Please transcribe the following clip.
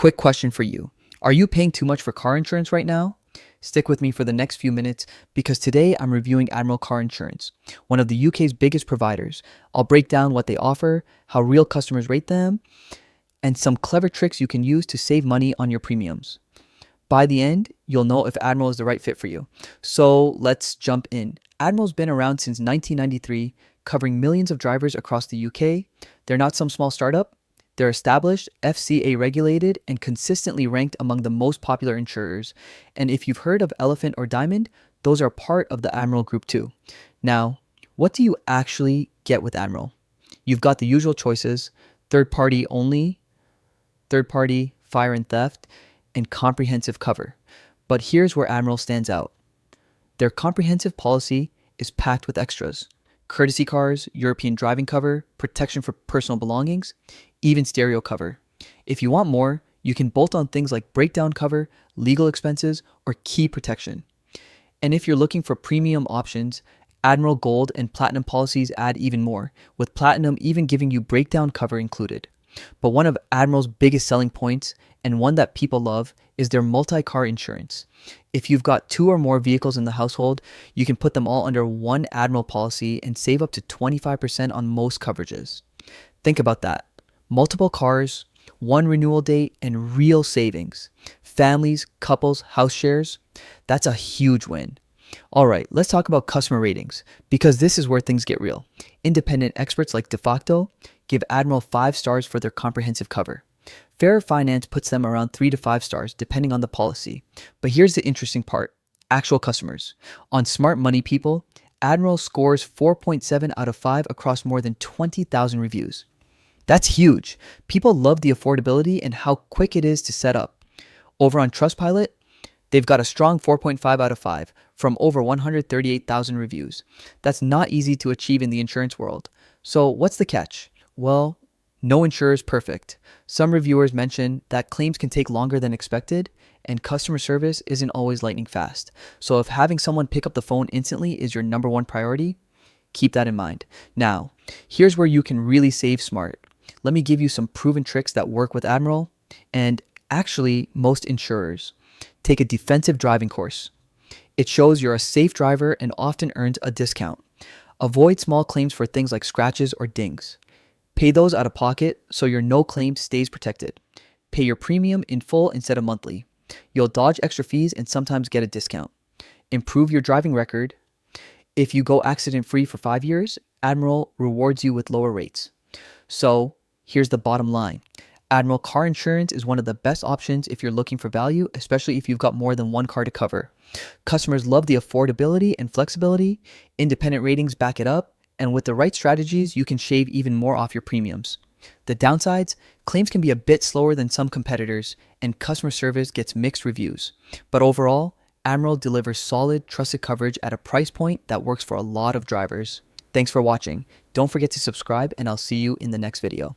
Quick question for you. Are you paying too much for car insurance right now? Stick with me for the next few minutes because today I'm reviewing Admiral Car Insurance, one of the UK's biggest providers. I'll break down what they offer, how real customers rate them, and some clever tricks you can use to save money on your premiums. By the end, you'll know if Admiral is the right fit for you. So let's jump in. Admiral's been around since 1993, covering millions of drivers across the UK. They're not some small startup. They're established, FCA regulated, and consistently ranked among the most popular insurers. And if you've heard of Elephant or Diamond, those are part of the Admiral group too. Now, what do you actually get with Admiral? You've got the usual choices: third party only, third party, fire and theft, and comprehensive cover. But here's where Admiral stands out. Their comprehensive policy is packed with extras: courtesy cars, European driving cover, protection for personal belongings, even stereo cover. If you want more, you can bolt on things like breakdown cover, legal expenses, or key protection. And if you're looking for premium options, Admiral Gold and Platinum policies add even more, with Platinum even giving you breakdown cover included. But one of Admiral's biggest selling points, and one that people love, is their multi-car insurance. If you've got 2 or more vehicles in the household, you can put them all under one Admiral policy and save up to 25% on most coverages. Think about that. Multiple cars, one renewal date, and real savings. Families, couples, house shares. That's a huge win. All right, let's talk about customer ratings, because this is where things get real. Independent experts like De Facto give Admiral 5 stars for their comprehensive cover. Fair Finance puts them around 3 to 5 stars, depending on the policy. But here's the interesting part: actual customers. On Smart Money People, Admiral scores 4.7 out of 5 across more than 20,000 reviews. That's huge. People love the affordability and how quick it is to set up. Over on Trustpilot, they've got a strong 4.5 out of 5 from over 138,000 reviews. That's not easy to achieve in the insurance world. So what's the catch? Well, no insurer is perfect. Some reviewers mention that claims can take longer than expected, and customer service isn't always lightning fast. So if having someone pick up the phone instantly is your number one priority, keep that in mind. Now, here's where you can really save smart. Let me give you some proven tricks that work with Admiral, and actually most insurers. Take a defensive driving course. It shows you're a safe driver and often earns a discount. Avoid small claims for things like scratches or dings. Pay those out of pocket so your no claim stays protected. Pay your premium in full instead of monthly. You'll dodge extra fees and sometimes get a discount. Improve your driving record. If you go accident-free for 5 years, Admiral rewards you with lower rates. So here's the bottom line. Admiral Car Insurance is one of the best options if you're looking for value, especially if you've got more than one car to cover. Customers love the affordability and flexibility. Independent ratings back it up. And with the right strategies, you can shave even more off your premiums. The downsides: claims can be a bit slower than some competitors, and customer service gets mixed reviews. But overall, Admiral delivers solid, trusted coverage at a price point that works for a lot of drivers. Thanks for watching. Don't forget to subscribe, and I'll see you in the next video.